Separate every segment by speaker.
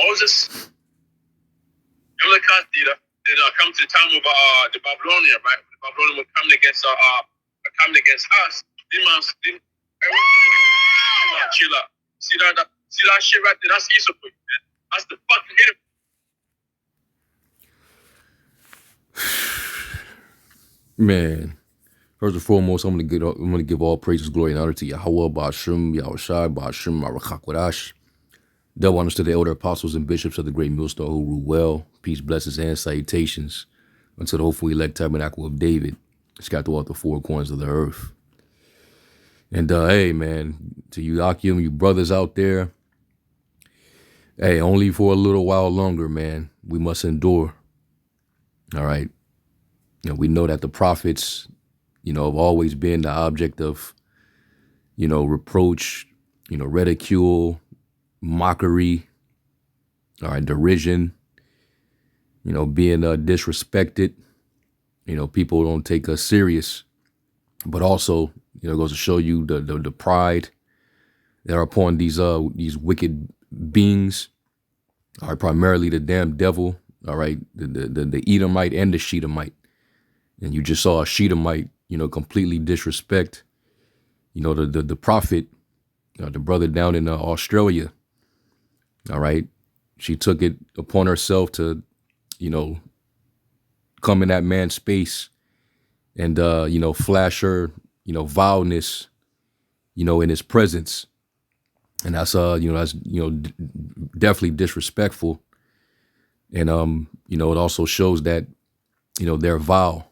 Speaker 1: Moses, did come to the time of the Babylonian, right? The Babylonian were coming against us. Chill out. See that shit right there? That's Esau for you, man. That's the fucking
Speaker 2: enemy. Man, first and foremost, I'm gonna give all praises, glory, and honor to Yahweh, Ba'ashim, Yahushai, Ba'ashim, Marakhakwadash. Double honors to the elder apostles and bishops of the great millstone who rule well. Peace, blessings, and salutations unto the hopeful elect tabernacle of David, scattered throughout the four corners of the earth. And hey, man, to you Akim, you brothers out there, hey, only for a little while longer, man. We must endure. All right. We know that the prophets, have always been the object of, reproach, ridicule, mockery, all right, derision, being disrespected. People don't take us serious, but also, it goes to show you the pride that are upon these wicked beings, all right, primarily the damn devil, all right, the Edomite and the Shedamite. And you just saw a Shedamite, completely disrespect, the prophet, the brother down in Australia. All right. She took it upon herself to, come in that man's space and, flash her, vileness, in his presence. And that's, definitely disrespectful. And, it also shows that, they're vile.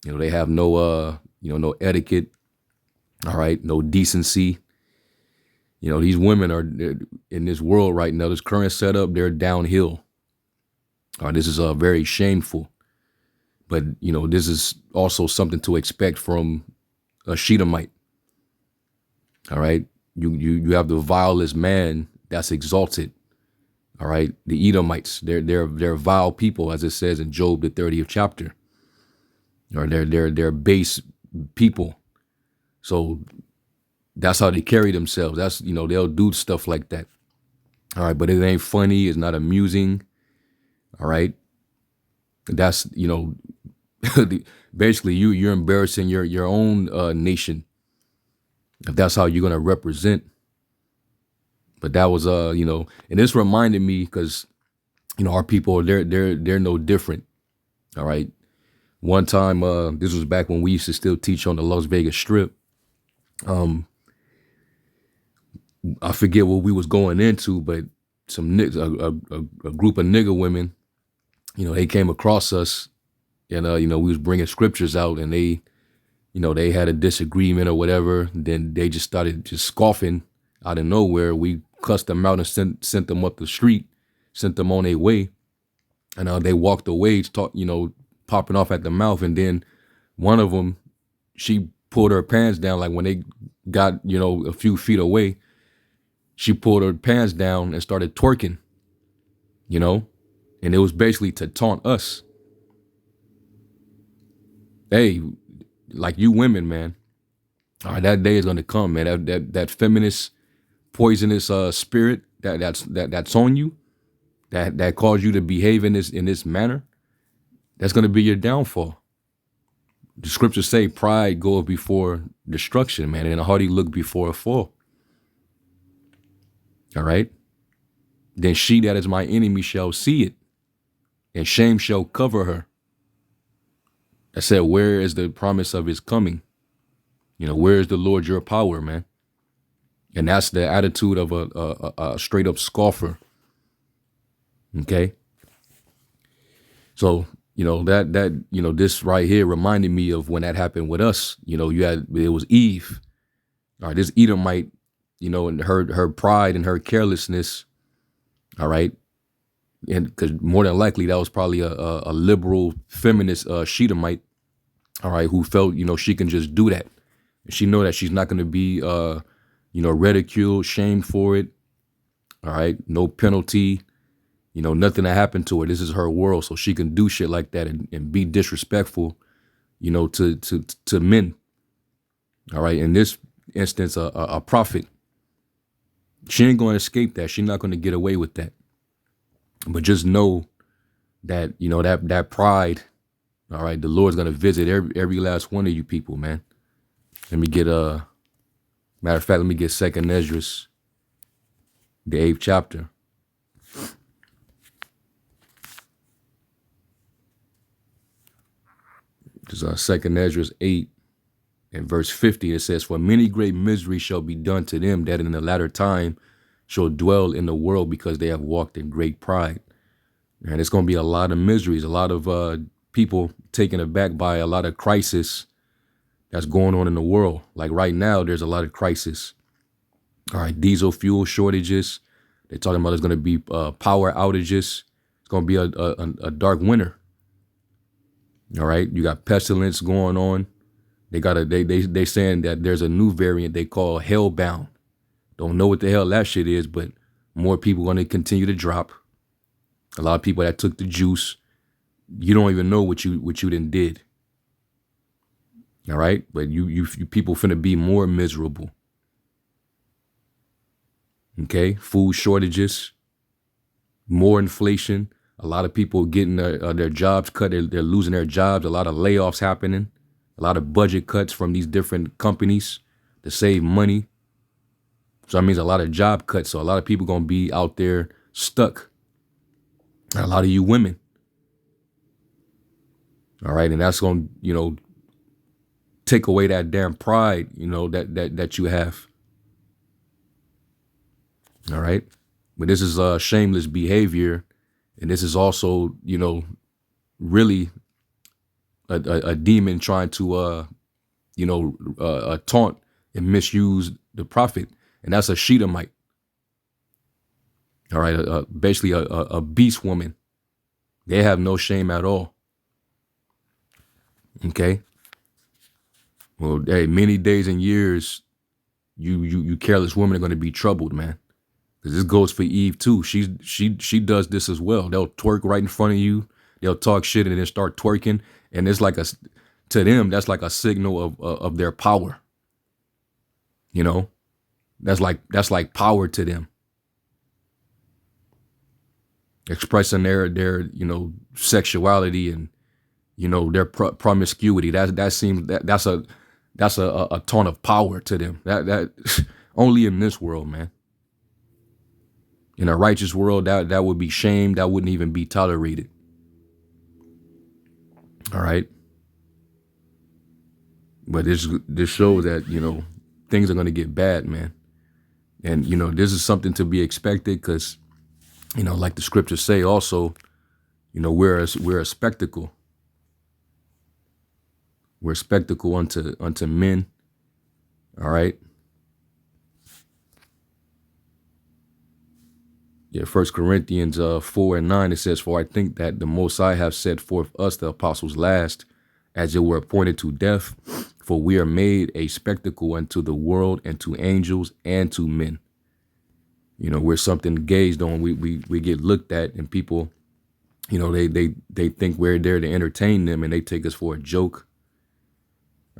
Speaker 2: They have no, no etiquette. All right. No decency. These women are in this world right now, this current setup, they're downhill. All right, this is very shameful. But, this is also something to expect from a Shedamite. All right. You have the vilest man that's exalted. All right. The Edomites, they're vile people, as it says in Job, the 30th chapter. Or they're base people. So that's how they carry themselves. That's, they'll do stuff like that. All right. But it ain't funny. It's not amusing. All right. That's, basically you're embarrassing your own nation. If that's how you're going to represent. But that was, and this reminded me because, our people, they're no different. All right. One time, this was back when we used to still teach on the Las Vegas Strip. I forget what we was going into, but some a group of nigger women, they came across us, and we was bringing scriptures out, and they, they had a disagreement or whatever. Then they just started just scoffing out of nowhere. We cussed them out and sent them up the street, sent them on their way, and they walked away, popping off at the mouth. And then one of them, she pulled her pants down, like when they got, a few feet away. She pulled her pants down and started twerking, and it was basically to taunt us. Hey, like you women, man. All right, that day is gonna come, man. That feminist, poisonous spirit that's on you, that caused you to behave in this manner. That's gonna be your downfall. The scriptures say pride goeth before destruction, man, and a haughty look before a fall. All right. Then she that is my enemy shall see it, and shame shall cover her. I said, where is the promise of his coming? Where is the Lord your power, man? And that's the attitude of a straight up scoffer. Okay. So, this right here reminded me of when that happened with us. It was Eve. All right, this Edomite, and her pride and her carelessness. All right. And because more than likely that was probably a liberal feminist Shedamite. All right, who felt, she can just do that. She know that she's not going to be, ridiculed, shamed for it. All right, no penalty. Nothing that happened to her. This is her world, so she can do shit like that and be disrespectful, to men. All right, in this instance, a prophet. She ain't going to escape that. She's not going to get away with that. But just know that, that pride, all right, the Lord's gonna visit every last one of you people, man. Let me get matter of fact, let me get 2nd Esdras, the 8th chapter. This is 2nd Esdras 8 and verse 50. It says, "For many great miseries shall be done to them that in the latter time shall dwell in the world, because they have walked in great pride." And it's going to be a lot of miseries, a lot of people taken aback by a lot of crisis that's going on in the world. Like right now, there's a lot of crisis. All right, diesel fuel shortages. They're talking about there's going to be power outages. It's going to be a dark winter. All right, you got pestilence going on. They saying that there's a new variant they call hellbound. Don't know what the hell that shit is, but more people going to continue to drop. A lot of people that took the juice, you don't even know what you done did. All right, but you people finna be more miserable. Okay, food shortages, more inflation. A lot of people getting their jobs cut. They're losing their jobs. A lot of layoffs happening. A lot of budget cuts from these different companies to save money. So that means a lot of job cuts. So a lot of people gonna be out there stuck. A lot of you women. All right, and that's gonna, take away that damn pride, that you have. All right, but this is shameless behavior, and this is also, really a demon trying to, taunt and misuse the prophet, and that's a Shedamite. All right, basically a beast woman. They have no shame at all. Okay. Well, hey, many days and years, you careless women are going to be troubled, man. Because this goes for Eve too. She does this as well. They'll twerk right in front of you. They'll talk shit and then start twerking, and it's like to them that's like a signal of their power. That's like power to them. Expressing their sexuality and their promiscuity. That seems that's a ton of power to them. That only in this world, man. In a righteous world, that would be shamed. That wouldn't even be tolerated. All right. But this shows that, things are going to get bad, man. And, this is something to be expected because, like the scriptures say also, we're a spectacle. We're a spectacle unto men. All right. Yeah, 1 Corinthians 4 and 9, it says, "For I think that the Most High have set forth us, the apostles, last, as it were appointed to death. For we are made a spectacle unto the world and to angels and to men." We're something gazed on. We get looked at, and people, they think we're there to entertain them, and they take us for a joke.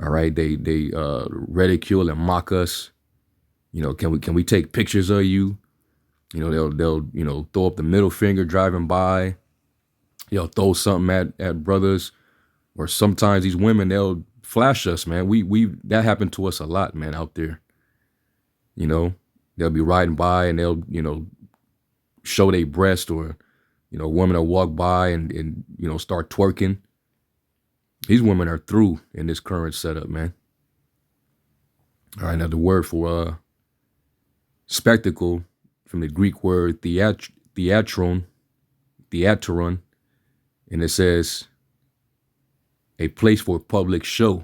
Speaker 2: All right, they ridicule and mock us. Can we take pictures of you? They'll throw up the middle finger driving by. They'll throw something at brothers, or sometimes these women, they'll flash us, man. We that happened to us a lot, man, out there. They'll be riding by and they'll show their breast, or women will walk by and start twerking. These women are through in this current setup, man. All right, now the word for spectacle, from the Greek word theatron, and it says a place for public show.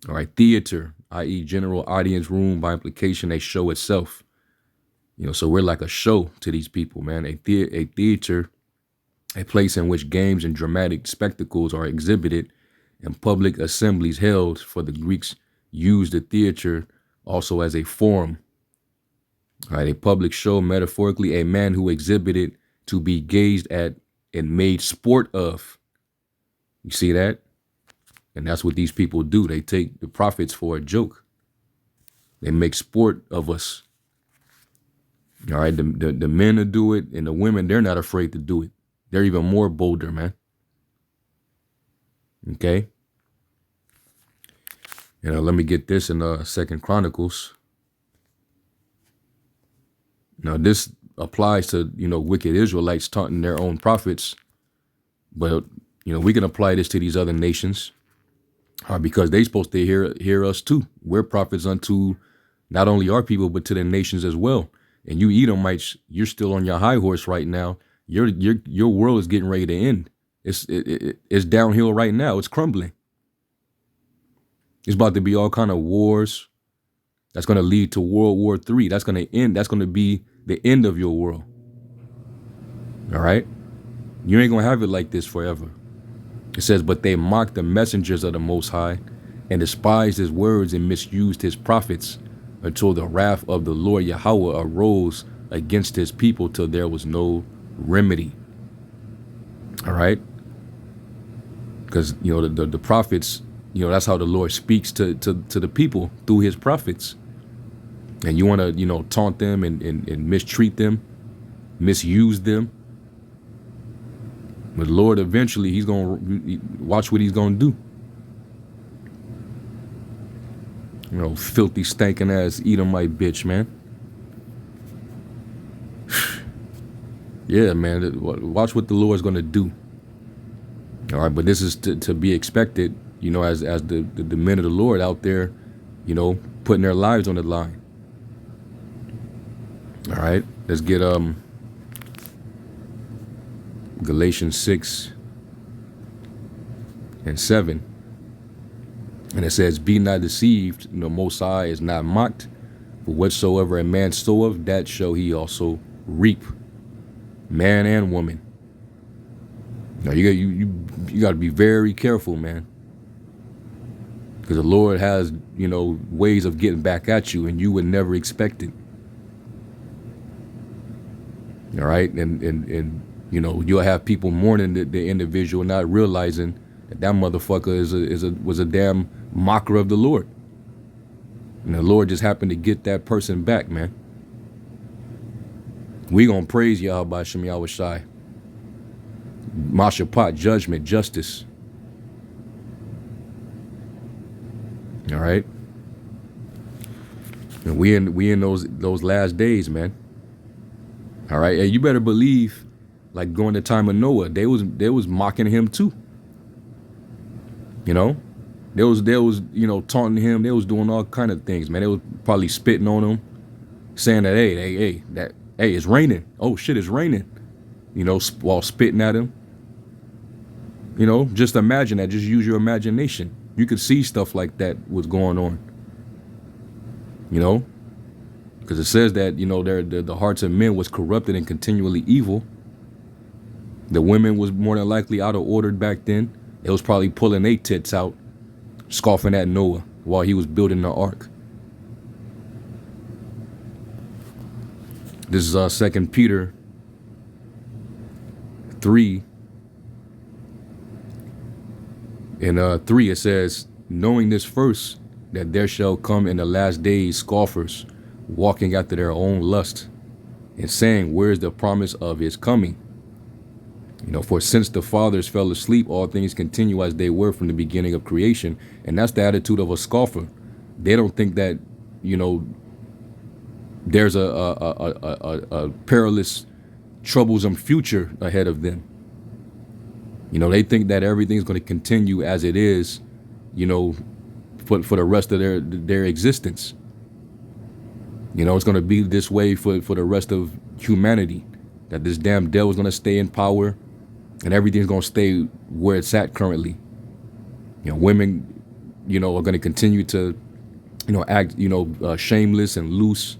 Speaker 2: All right, theater, i.e. general audience room, by implication, a show itself. So we're like a show to these people, man. A theater, a place in which games and dramatic spectacles are exhibited and public assemblies held, for the Greeks used the theater also as a forum. All right, a public show, metaphorically, a man who exhibited to be gazed at and made sport of. You see that? And that's what these people do. They take the prophets for a joke. They make sport of us. All right, the men to do it, and the women, they're not afraid to do it. They're even more bolder, man. Okay. Let me get this in Second Chronicles. Now this applies to wicked Israelites taunting their own prophets, but we can apply this to these other nations, because they supposed to hear us too. We're prophets unto not only our people but to the nations as well. And you Edomites, you're still on your high horse right now. Your world is getting ready to end. It's downhill right now. It's crumbling. It's about to be all kind of wars. That's going to lead to World War III. That's going to end. That's going to be the end of your world. All right? You ain't going to have it like this forever. It says, but they mocked the messengers of the Most High and despised his words and misused his prophets until the wrath of the Lord Yahweh arose against his people till there was no remedy. All right? Because, the prophets, that's how the Lord speaks to the people, through his prophets. And you want to, taunt them and mistreat them, misuse them. But the Lord, eventually, he's going to watch what he's going to do. Filthy, stinking ass Edomite bitch, man. Yeah, man. Watch what the Lord's going to do. All right, but this is to be expected, as the men of the Lord out there, putting their lives on the line. All right, let's get Galatians 6 and 7. And it says, be not deceived, the Most High is not mocked, for whatsoever a man soweth, that shall he also reap. Man and woman. Now you got to be very careful, man. Because the Lord has, ways of getting back at you, and you would never expect it. All right, and you'll have people mourning the individual, not realizing that motherfucker was a damn mocker of the Lord. And the Lord just happened to get that person back, man. We gonna praise Yahweh Shem Yahweh Shai. Mashapat, judgment, justice. All right. And we in those last days, man. All right, and you better believe, like during the time of Noah, they was mocking him too. They was taunting him. They was doing all kind of things, man. They was probably spitting on him, saying that hey, it's raining. Oh shit, it's raining. While spitting at him. Just imagine that. Just use your imagination. You could see stuff like that was going on. Because it says that, the hearts of men was corrupted and continually evil. The women was more than likely out of order back then. They was probably pulling their tits out, scoffing at Noah while he was building the ark. This is 2 Peter 3. In 3 it says, knowing this first, that there shall come in the last days scoffers, walking after their own lust, and saying, where is the promise of his coming? For since the fathers fell asleep, all things continue as they were from the beginning of creation. And that's the attitude of a scoffer. They don't think that, there's a perilous, troublesome future ahead of them. They think that everything's going to continue as it is, for the rest of their existence. It's going to be this way for the rest of humanity, that this damn devil's going to stay in power and everything's going to stay where it's at currently. Women, are going to continue to, act, shameless and loose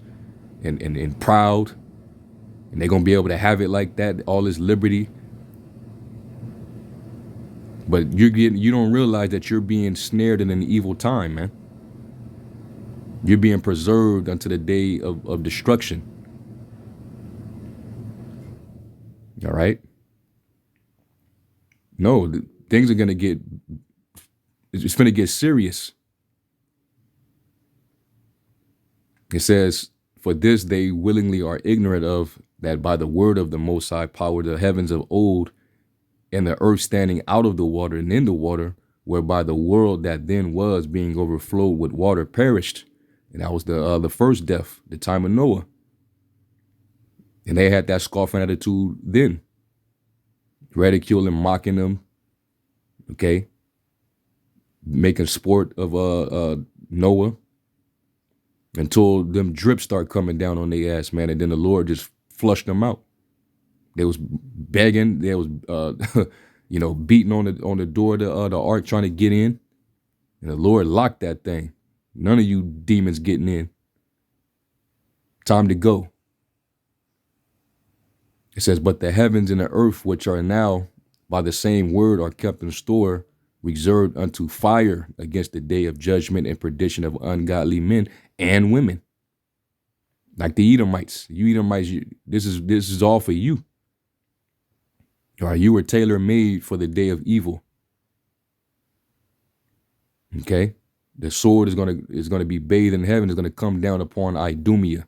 Speaker 2: and proud. And they're going to be able to have it like that, all this liberty. But you don't realize that you're being snared in an evil time, man. You're being preserved unto the day of destruction. All right? No, things are going to get, it's going to get serious. It says, For this they willingly are ignorant of, that by the word of the Most High power the heavens of old, and the earth standing out of the water and in the water, whereby the world that then was, being overflowed with water, perished. And that was the first death, the time of Noah. And they had that scoffing attitude then, ridiculing, mocking them, okay, making sport of Noah, until them drips start coming down on their ass, man. And then the Lord just flushed them out. They was begging, they was beating on the door of the ark trying to get in, and the Lord locked that thing. None of you demons getting in. Time to go. It says, but the heavens and the earth, which are now by the same word, are kept in store, reserved unto fire against the day of judgment and perdition of ungodly men and women. Like the Edomites. You Edomites, this is all for you. All right, you were tailor-made for the day of evil. Okay? The sword is gonna be bathed in heaven, is gonna come down upon Idumea.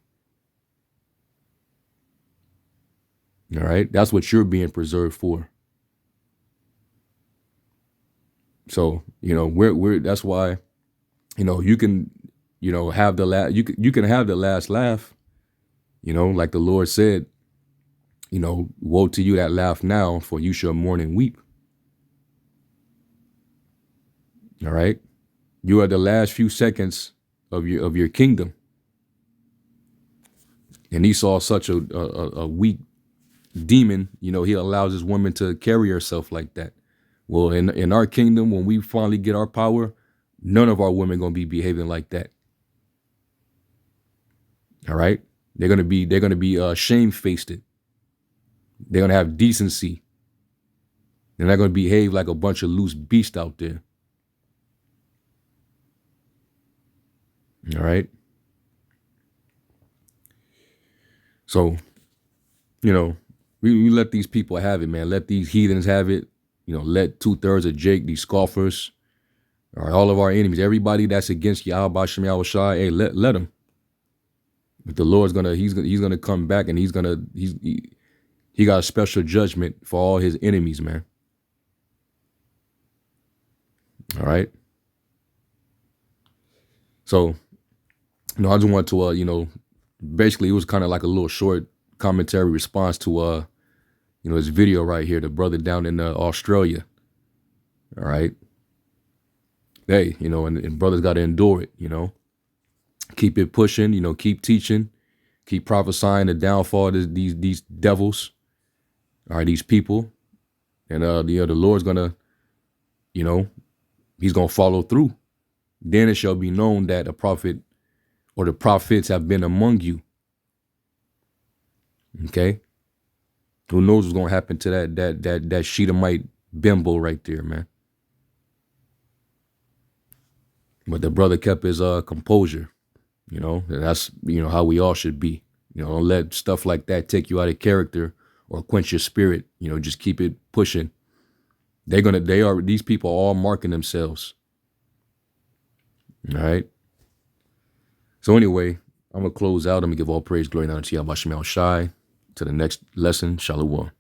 Speaker 2: All right, that's what you're being preserved for. So we're that's why you can have the last you can have the last laugh. Like the Lord said, woe to you that laugh now, for you shall mourn and weep. All right, you are the last few seconds of your kingdom. And Esau is such a weak demon, he allows his woman to carry herself like that. Well, in our kingdom, when we finally get our power, none of our women gonna be behaving like that. All right, they're gonna be shamefaced. They're gonna have decency. They're not gonna behave like a bunch of loose beasts out there. All right. So, we let these people have it, man. Let these heathens have it. Let 2/3 of Jake, these scoffers, all of our enemies, everybody that's against Yahweh Shem Yahweh Shai, hey, let them. But the Lord's he's gonna come back, and he got a special judgment for all his enemies, man. All right. So, I just want to, basically it was kind of like a little short commentary response to, this video right here, the brother down in Australia. All right. Hey, and brothers got to endure it, keep it pushing, keep teaching, keep prophesying the downfall of these devils. All right, these people. And, the Lord's gonna, he's going to follow through. Then it shall be known that a prophet or the prophets have been among you. Okay. Who knows what's going to happen to that Shedamite bimbo right there, man. But the brother kept his composure, and that's, how we all should be. Don't let stuff like that take you out of character or quench your spirit. Just keep it pushing. These people are all marking themselves. All right. So anyway, I'm going to close out. I'm going to give all praise, glory, and honor to Yahweh Shem Yahweh Shai. To the next lesson, Shalom.